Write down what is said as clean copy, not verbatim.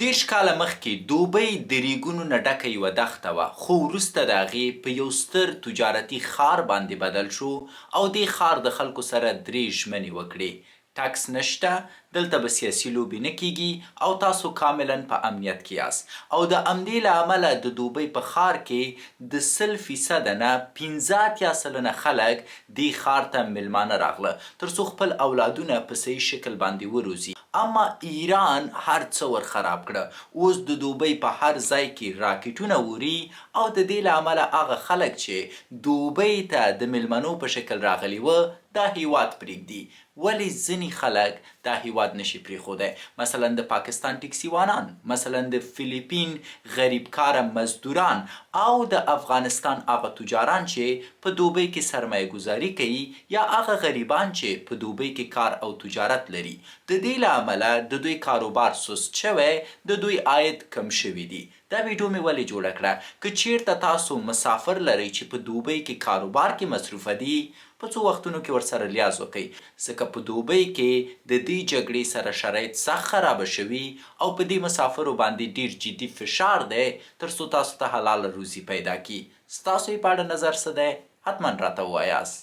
دېرش کاله مخکې دوبۍ د ریګونو نه ډکه یوه دښته وه، خو وروسته د هغې په یو ستر تجارتي ښار باندې بدل شو او دې ښار د خلکو سره درې ژمنې وکړې. ټکس نشته، دلته به سیاسي لوبې نه کیږي او تاسو کاملا په امنیت کې یاست. او د همدې له امله د دوبۍ په ښار کې د 100% نه 15 سلنه خلک دې ښار ته میلمانه راغله ترڅو خپل اولادونه په صحیح شکل باندې وروزي. اما ایران هر څه ور خراب کړه. اوس د دوبۍ په هر ځای کې راکټونه اوري او د دې له امله هغه خلک چې دوبۍ ته د میلمنو په شکل راغلي وه دا هیواد پرېږدي. ولې ځینې خلک دا هیواد نشي پرېښودی؟ مثلا د پاکستان ټکسیوانان، مثلا د فیلیپین غریب کاره مزدوران او د افغانستان هغه تجاران چې په دوبۍ کې سرمایه گذاري کوي یا هغه غریبان چې په دوبۍ کې کار او تجارت لري. د دې له امله د دوی کاروبار سست شوی، د دوی عاید کم شوي دي. دا ویډیو مې ولې جوړه کړه؟ که چیرته تاسو مسافر لرئ چې په دوبۍ کې کاروبار کې مصروفه دي، په څو وختونو کې ورسره لیاز وکئ، ځکه په دوبۍ کې د دې جګړې سره شرایط سخت خرابه شوي او په دې مسافرو باندې ډیر جدي فشار دی ترڅو تاسو ته حلاله روزي پیدا کړي. ستاسو یې په اړه نظر څه دی؟ حتما راته ووایاست.